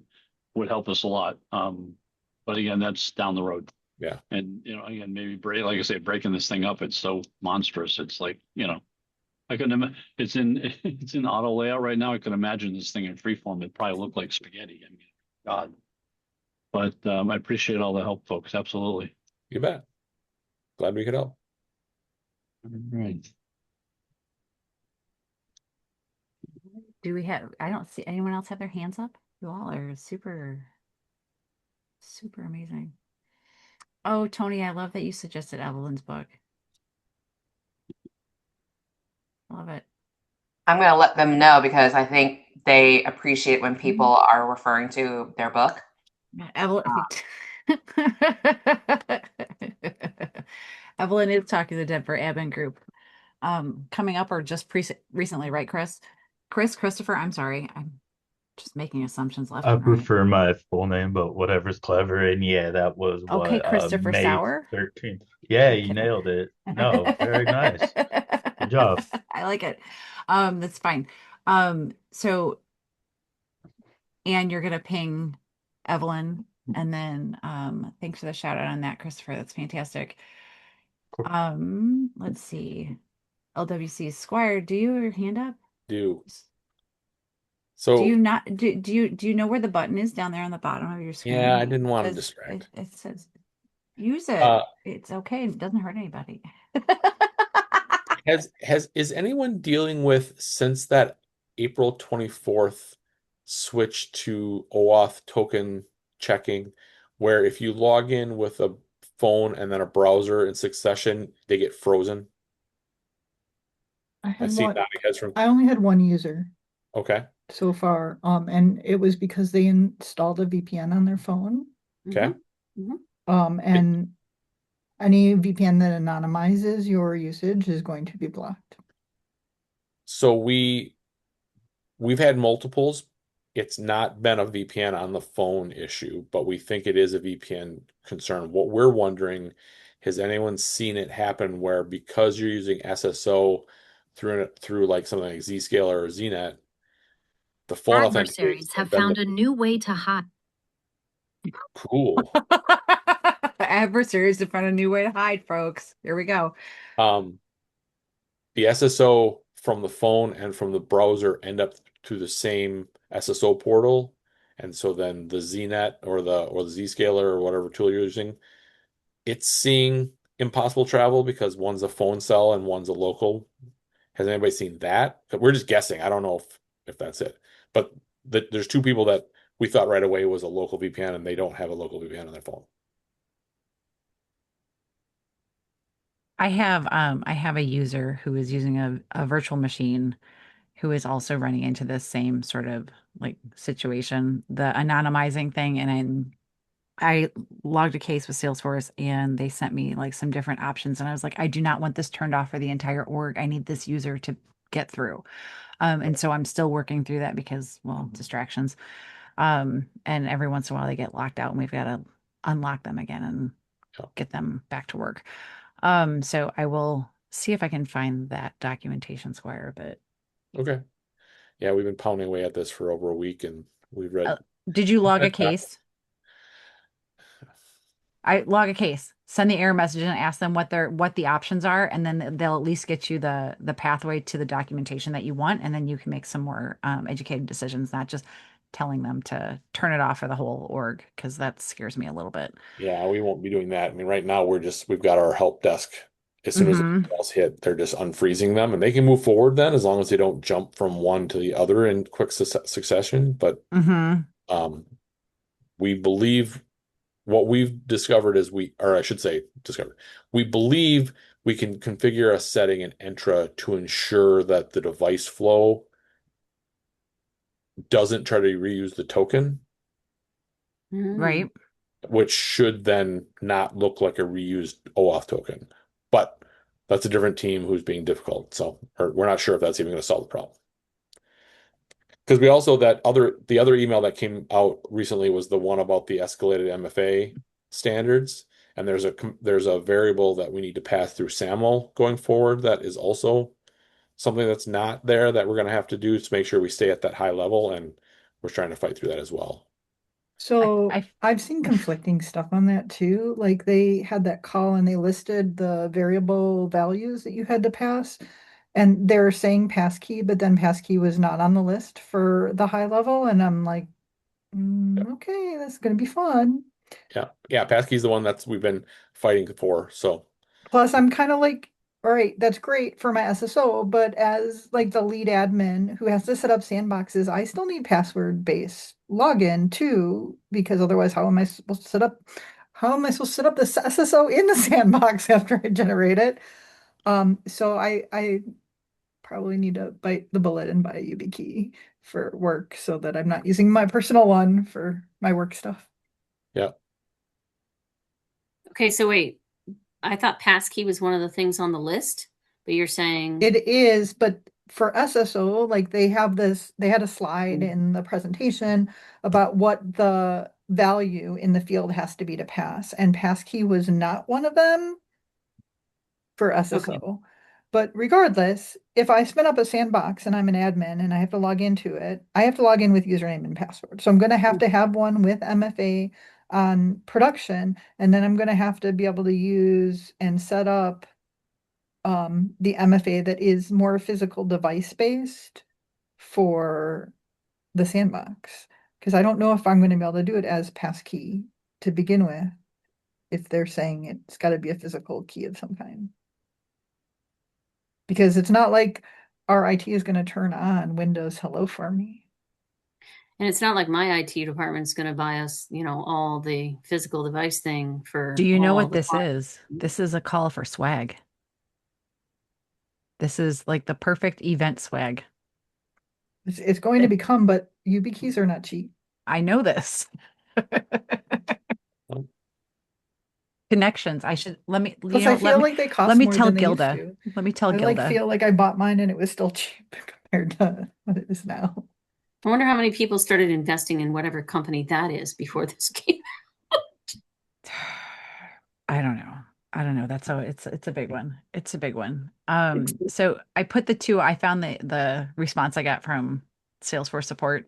would help us a lot. But again, that's down the road. Yeah. And, again, maybe like I say, breaking this thing up, it's so monstrous. It's like, I couldn't imagine, it's in auto layout right now. I could imagine this thing in freeform. It'd probably look like spaghetti. I mean, God. But I appreciate all the help, folks. Absolutely. You bet. Glad we could help. All right. I don't see anyone else have their hands up. You all are super, super amazing. Oh, Tony, I love that you suggested Evelyn's book. Love it. I'm going to let them know because I think they appreciate when people are referring to their book. Evelyn. Evelyn is talking to the Denver Admin Group. Coming up or just recently, right, Chris? Christopher, I'm sorry. I'm just making assumptions left I and right. prefer my full name, but whatever's clever. And yeah, that was Okay, what Christopher May Sauer. 13th. Yeah, you Okay. nailed it. No, very nice. Good job. I like it. That's fine. So Anne, you're gonna ping Evelyn, and then thanks for the shout out on that, Christopher. That's fantastic. Let's see. LWC Squire, do you have your hand up? So do you not do you know where the button is down there on the bottom of your screen? Yeah, I didn't want to distract. It says use it. It's okay. It doesn't hurt anybody. Is anyone dealing with, since that April 24th switch to OAuth token checking, where if you log in with a phone and then a browser in succession, they get frozen? I see had nodding heads from. I only had one user Okay. so far. And it was because they installed a VPN on their phone. Okay. And any VPN that anonymizes your usage is going to be blocked. So we've had multiples. It's not been a VPN on the phone issue, but we think it is a VPN concern. What we're wondering, has anyone seen it happen where, because you're using SSO through like something like Zscaler or ZNet, the phone Adversaries have found a new way to hide. Cool. Adversaries have found a new way to hide, folks. Here we go. The SSO from the phone and from the browser end up to the same SSO portal, and so then the ZNet or the Zscaler or whatever tool you're using, it's seeing impossible travel because one's a phone cell and one's a local, Has anybody seen that? We're just guessing. I don't know if that's it. But there's two people that we thought right away was a local VPN, and they don't have a local VPN on their phone. I have a user who is using a virtual machine who is also running into this same sort of like situation, the anonymizing thing. And I logged a case with Salesforce and they sent me like some different options. And I was like, I do not want this turned off for the entire org. I need this user to get through. And so I'm still working through that because, well, distractions. And every once in a while they get locked out and we've got to unlock them again and get them back to work. So I will see if I can find that documentation, Squire, but Okay. Yeah, we've been pounding away at this for over a week, and we've read. did you log a case? I log a case, send the error message and ask them what the options are, and then they'll at least get you the pathway to the documentation that you want, and then you can make some more educated decisions, not just telling them to turn it off for the whole org, because that scares me a little bit. Yeah, we won't be doing that. I mean, right now we've got our help desk. As soon as the else hit, they're just unfreezing them, and they can move forward then as long as they don't jump from one to the other in quick succession. But we believe what we've discovered is we believe we can configure a setting in Entra to ensure that the device flow doesn't try to reuse the token. Right. Which should then not look like a reused OAuth token. But that's a different team who's being difficult. So we're not sure if that's even going to solve the problem. Because we also the other email that came out recently was the one about the escalated MFA standards. And there's a variable that we need to pass through SAML going forward that is also something that's not there that we're going to have to do to make sure we stay at that high level. And we're trying to fight through that as well. So I've seen conflicting stuff on that too. Like they had that call and they listed the variable values that you had to pass. And they're saying passkey, but then passkey was not on the list for the high level. And I'm like, okay, that's going to be fun. Yeah. Passkey's the one we've been fighting for. So plus I'm kind of like, all right, that's great for my SSO, but as like the lead admin who has to set up sandboxes, I still need password-based login too, because otherwise how am I supposed to set up the SSO in the sandbox after I generate it? So I probably need to bite the bullet and buy a YubiKey for work so that I'm not using my personal one for my work stuff. Yeah. Okay, so wait. I thought passkey was one of the things on the list, but you're saying it is, but for SSO, like they had a slide in the presentation about what the value in the field has to be to pass, and passkey was not one of them for SSO. Okay. But regardless, if I spin up a sandbox and I'm an admin and I have to log into it, I have to log in with username and password. So I'm going to have one with MFA on production, and then I'm going to have to be able to use and set up the MFA that is more physical device based for the sandbox, because I don't know if I'm going to be able to do it as passkey to begin with if they're saying it's got to be a physical key of some kind, because it's not like our IT is going to turn on Windows Hello for me. And it's not like my IT department's going to buy us, all the physical device thing for. Do you know what this is? This is a call for swag. This is like the perfect event swag. It's going to become, but YubiKeys are not cheap. I know this. Connections. I should let me. Plus, I feel like they cost let me more tell than they Gilda. used to. Let me tell I Gilda. feel like I bought mine and it was still cheap compared to what it is now. I wonder how many people started investing in whatever company that is before this came out. I don't know. That's it's a big one. It's a big one. So I put I found the response I got from Salesforce support,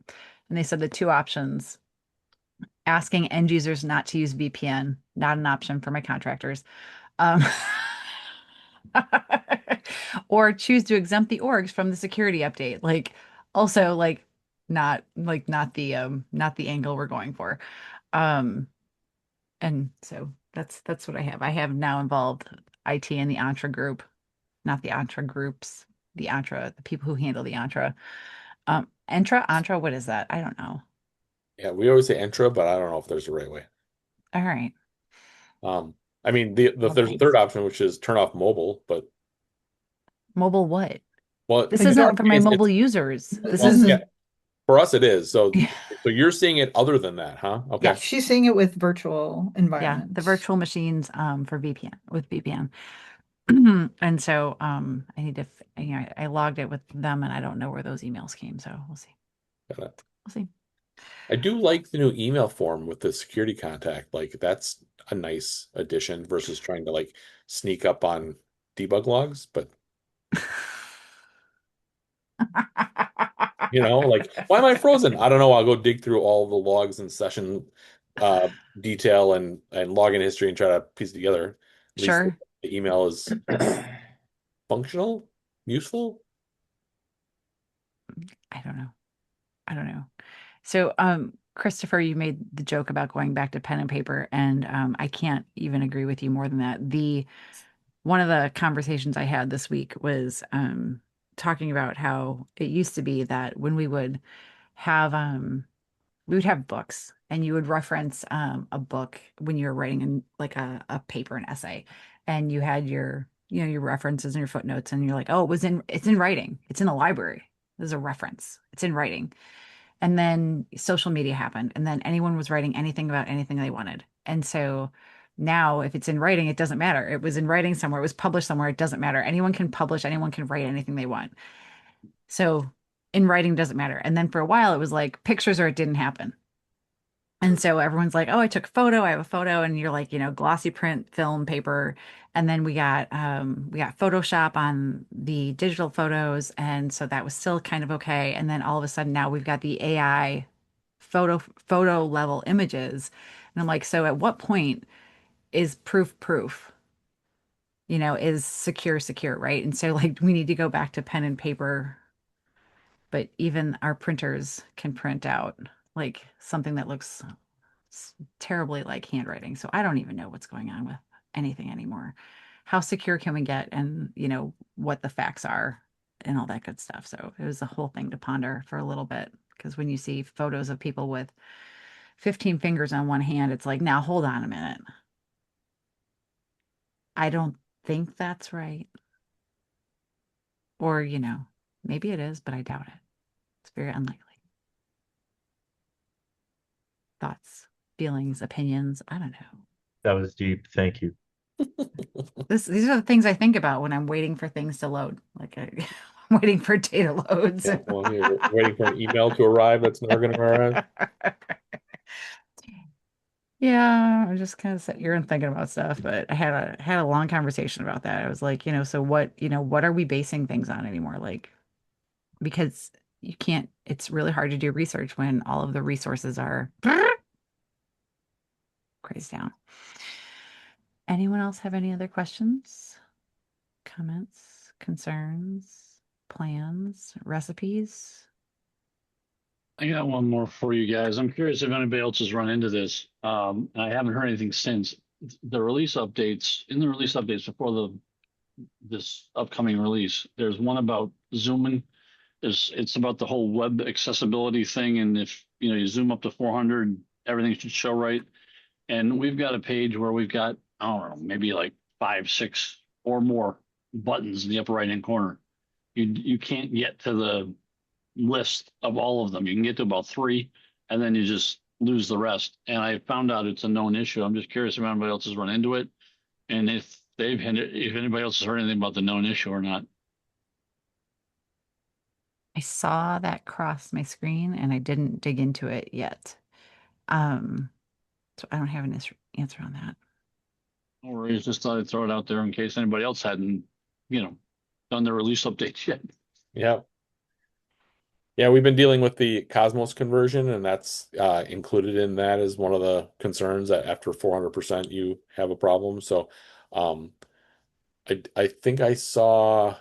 and they said the two options: asking end users not to use VPN, not an option for my contractors, or choose to exempt the orgs from the security update. Like also not the angle we're going for. And so that's what I have. I have now involved IT in the Entra group, not the Entra groups, the Entra, the people who handle the Entra. Entra, what is that? I don't know. Yeah, we always say Entra, but I don't know if there's a right way. All right. I mean, there's a thanks. third option, which is turn off mobile, but Mobile what? well, This in isn't our for my case, mobile it's- users. This well, isn't. yeah, for us it is. So Yeah. so you're seeing it other than that, huh? Okay. Yeah, she's seeing it with virtual Yeah, environments. the virtual machines for VPN with VPN. And so I need to, I logged it with them and I don't know where those emails came. So we'll see. Got it. We'll see. I do like the new email form with the security contact. Like that's a nice addition versus trying to like sneak up on debug logs. But like why am I frozen? I don't know. I'll go dig through all the logs and session detail and login history and try to piece it together. At least Sure. the email is functional, useful. I don't know. So, Christopher, you made the joke about going back to pen and paper, and I can't even agree with you more than that. One of the conversations I had this week was talking about how it used to be that when we would have books, and you would reference a book when you were writing in like a paper, an essay, and you had your your references and your footnotes, and you're like, oh, it's in writing, it's in the library. There's a reference, it's in writing. And then social media happened, and then anyone was writing anything about anything they wanted. And so now, if it's in writing, it doesn't matter. It was in writing somewhere, it was published somewhere, it doesn't matter. Anyone can publish, anyone can write anything they want. So in writing doesn't matter. And then for a while, it was like pictures or it didn't happen. And so everyone's like, oh, I took a photo, I have a photo, and you're like, glossy print, film, paper. And then we got Photoshop on the digital photos. And so that was still kind of okay. And then all of a sudden now we've got the AI photo level images. And I'm like, so at what point is proof? Is secure, right? And so like we need to go back to pen and paper, but even our printers can print out like something that looks terribly like handwriting. So I don't even know what's going on with anything anymore. How secure can we get, and what the facts are and all that good stuff. So it was a whole thing to ponder for a little bit, because when you see photos of people with 15 fingers on one hand, it's like, now hold on a minute. I don't think that's right. Or, maybe it is, but I doubt it. It's very unlikely. Thoughts, feelings, opinions, I don't know. That was deep. Thank you. These are the things I think about when I'm waiting for things to load. Like I'm waiting for data loads. Yeah, well, you're waiting for an email to arrive that's never going to arrive. Yeah, I'm just kind of sitting here and thinking about stuff, but I had a long conversation about that. I was like, so what are we basing things on anymore? Like, because you can't, it's really hard to do research when all of the resources are crazed down. Anyone else have any other questions, comments, concerns, plans, recipes? I got one more for you guys. I'm curious if anybody else has run into this. And I haven't heard anything since the release updates. In the release updates before this upcoming release, there's one about zooming. It's about the whole web accessibility thing, and if you zoom up to 400, everything should show right. And we've got a page where we've got, I don't know, maybe like 5, 6 or more buttons in the upper right hand corner. You can't get to the list of all of them. You can get to about 3, and then you just lose the rest. And I found out it's a known issue. I'm just curious if anybody else has run into it, and if anybody else has heard anything about the known issue or not. I saw that cross my screen and I didn't dig into it yet. So I don't have an answer on that. No worries. Just thought I'd throw it out there in case anybody else hadn't, done their release updates yet. Yeah. Yeah, we've been dealing with the Cosmos conversion, and that's included in that as one of the concerns that after 400% you have a problem. So I think I saw,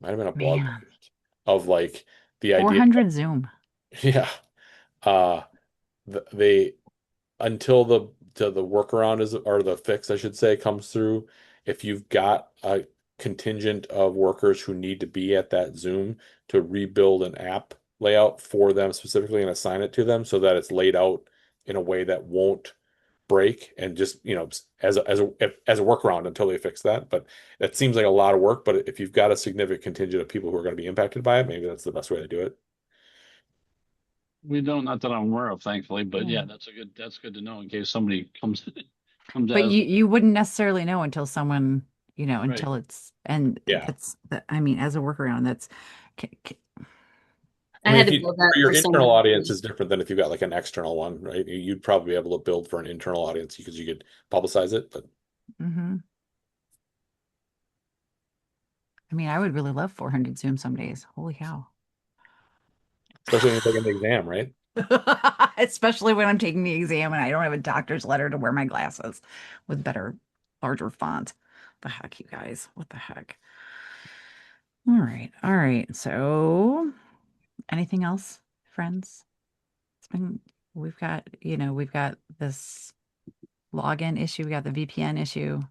might have been a blog post of like the idea 400 Zoom. Yeah. They until the workaround or the fix, I should say, comes through, if you've got contingent of workers who need to be at that Zoom to rebuild an app layout for them specifically and assign it to them so that it's laid out in a way that won't break, and just, as a workaround until they fix that. But that seems like a lot of work, but if you've got a significant contingent of people who are going to be impacted by it, maybe that's the best way to do it. We don't, not that I'm aware of, thankfully, but yeah, that's good to know in case somebody comes But as you wouldn't necessarily know until someone, until it's, and Yeah. that's, I mean, as a workaround, that's, I mean, had if to you, build that for your for internal someone. audience is different than if you've got like an external one, right? You'd probably be able to build for an internal audience because you could publicize it, but I mean, I would really love 400 Zoom some days. Holy cow. especially when you're taking the exam, right? Especially when I'm taking the exam and I don't have a doctor's letter to wear my glasses with better, larger font. The heck, you guys? What the heck? All right. All right. So, anything else, friends? We've got this login issue. We got the VPN issue.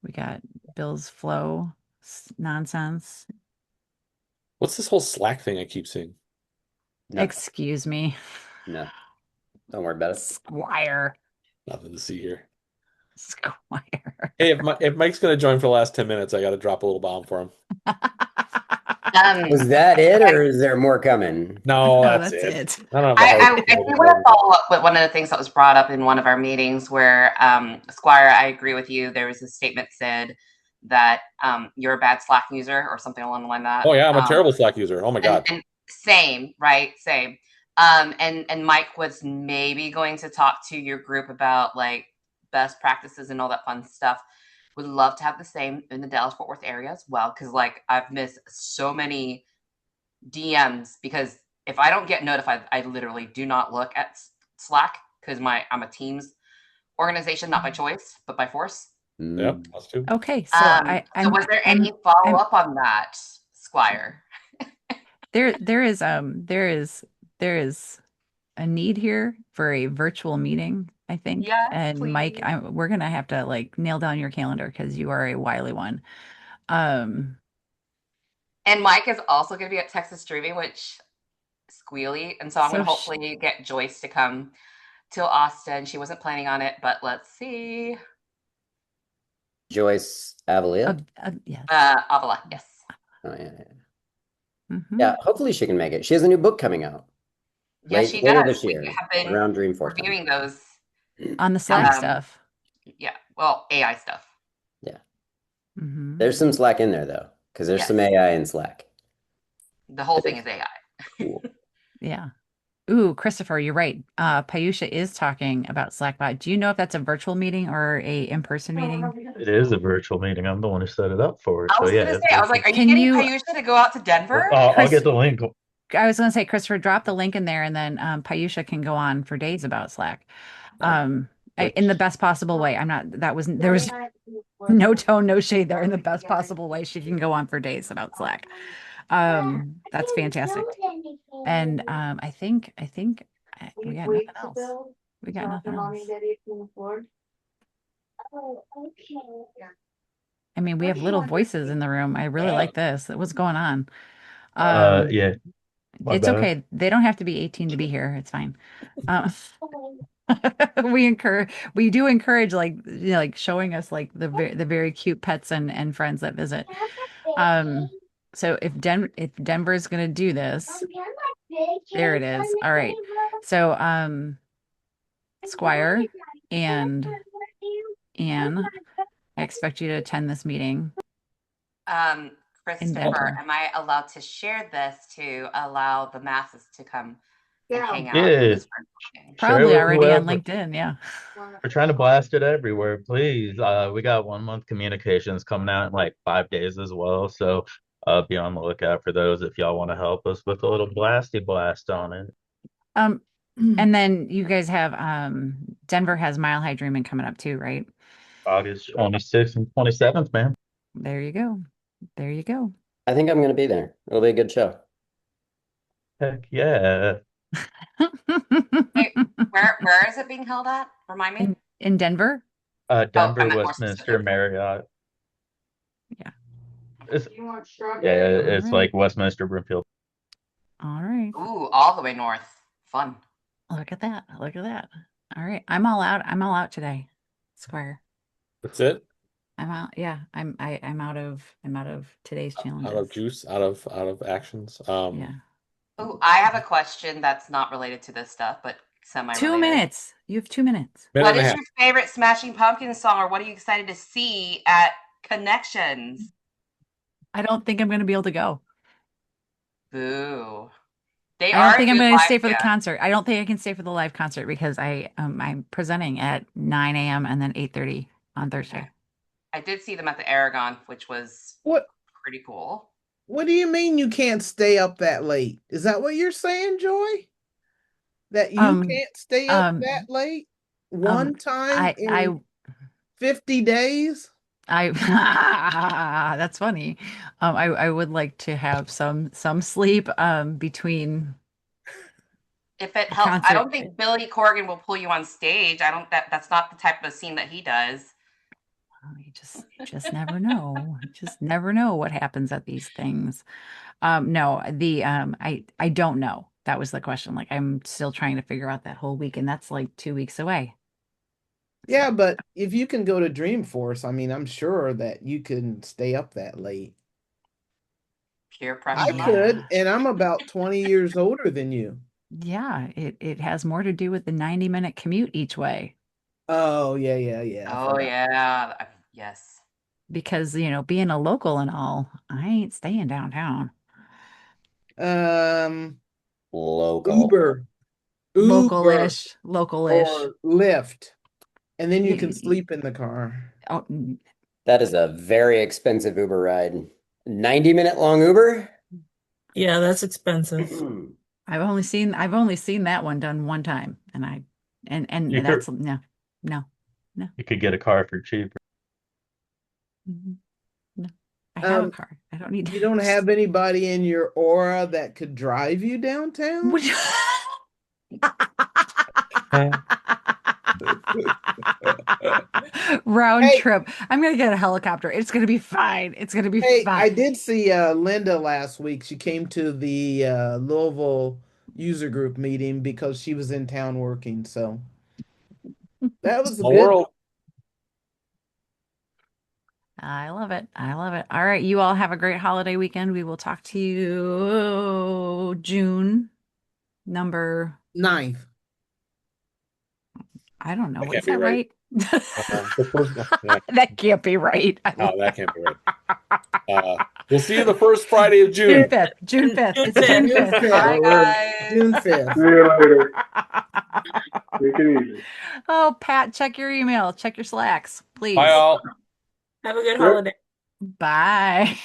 We got Bill's flow nonsense. What's this whole Slack thing I keep seeing? Excuse me. No, don't worry about it. Squire. Nothing to see here. Squire. Hey, if Mike's going to join for the last 10 minutes, I got to drop a little bomb for him. Was that it, or is there more coming? No, No, that's it. I don't have I do want to follow up with one of the things that was brought up in one of our meetings where, Squire, I agree with you. There was a statement said that you're a bad Slack user or something along the line of that. Oh yeah, I'm a terrible Slack user. Oh my God. And same, right? Same. And Mike was maybe going to talk to your group about like best practices and all that fun stuff. Would love to have the same in the Dallas-Fort Worth area as well, because like I've missed so many DMs because if I don't get notified, I literally do not look at Slack because I'm a Teams organization, not by choice, but by force. Yep, us too. Okay, so so was there any follow up on that, Squire? There is a need here for a virtual meeting, I think. Yes, and please. Mike, we're gonna have to like nail down your calendar because you are a wily one. And Mike is also going to be at Texas Streaming, which squealy, and so I'm going to hopefully get Joyce to come to Austin. She wasn't planning on it, but let's see. Joyce Avalia? Yes. Avila, yes. Oh, yeah. Yeah, hopefully she can make it. She has a new book coming out. Yes, she later does. this year, We have been around Dreamforce. reviewing those. On the Slack stuff. Yeah, well, AI stuff. Yeah. There's some Slack in there, though, because there's some AI in Slack. The whole thing is AI. Cool. Yeah. Ooh, Christopher, you're right. Payusha is talking about Slackbot. Do you know if that's a virtual meeting or a in-person meeting? It is a virtual meeting. I'm the one who set it up for it. I was So yeah, going to it's say, I was like, are you Can getting you- Payusha to go out to Denver? I'll get the link. I was going to say, Christopher, drop the link in there, and then Payusha can go on for days about Slack. In the best possible way. There was no tone, no shade there. In the best possible way, she can go on for days about Slack. That's fantastic. And I think we got nothing else. We got nothing else. I mean, we have little voices in the room. I really like this. What's going on? Yeah. It's okay. They don't have to be 18 to be here. It's fine. We do encourage like showing us like the very cute pets and friends that visit. So if Denver's gonna do this, there it is. All right. So Squire and Anne, I expect you to attend this meeting. Christopher, am I allowed to share this to allow the masses to come and hang out? Yeah. Probably Share it with already on whoever. LinkedIn, yeah. We're trying to blast it everywhere, please. We got 1 month communications coming out in like 5 days as well. So be on the lookout for those if y'all want to help us with a little blasty blast on it. And then you guys have Denver has Mile High Dreaming coming up too, right? August 26th and 27th, man. There you go. There you go. I think I'm going to be there. It'll be a good show. Heck yeah. Hey, where is it being held at? Remind me. In Denver? Denver, I meant more Westminster, specific. Marriott. It's, it's like Westminster, Brimfield. All right. Ooh, all the way north. Fun. Look at that. Look at that. All right. I'm all out. I'm all out today, Squire. That's it. I'm out. Yeah. I'm out of today's challenges. Out of juice, out of actions. Yeah. Ooh, I have a question that's not related to this stuff, but semi-related. 2 minutes. You have 2 minutes. What is your favorite Smashing Pumpkins song, or what are you excited to see at Connections? I don't think I'm going to be able to go. Boo. I don't think I'm going to stay for the concert. I don't think I can stay for the live concert because I'm presenting at 9 a.m. and then 8:30 on Thursday. I did see them at the Aragon, which was pretty cool. What do you mean you can't stay up that late? Is that what you're saying, Joy? That you can't stay up that late? One time in 50 days? That's funny. I would like to have some sleep between. If it helps, I don't think Billy Corgan will pull you on stage. That's not the type of scene that he does. You just never know. You just never know what happens at these things. No, I don't know. That was the question. Like, I'm still trying to figure out that whole week, and that's like 2 weeks away. Yeah, but if you can go to Dreamforce, I mean, I'm sure that you can stay up that late. Peer pressure. I could, and I'm about 20 years older than you. Yeah, it has more to do with the 90-minute commute each way. Oh, yeah. Oh, yeah. Yes. Because, being a local and all, I ain't staying downtown. Local. Uber. Local-ish. Or Lyft. And then you can sleep in the car. Oh, that is a very expensive Uber ride. 90-minute long Uber? Yeah, that's expensive. I've only seen that one done one time, and that's no. You could get a car for cheaper. No, I have a car. I don't need. You don't have anybody in your aura that could drive you downtown? Round trip. I'm gonna get a helicopter. It's gonna be fine. It's gonna be fine. I did see Linda last week. She came to the Louisville user group meeting because she was in town working. So that was a good world. I love it. I love it. All right, you all have a great holiday weekend. We will talk to you June number 9th. I don't know. That Is can't that be right? Yeah. That can't be right. No, that can't be right. We'll see you the first Friday of June. June 5th. It's June 5th. Bye, guys. June 5th. See you later. Take it easy. Oh, Pat, check your email. Check your Slacks, please. Bye, all. Have a good holiday. Bye.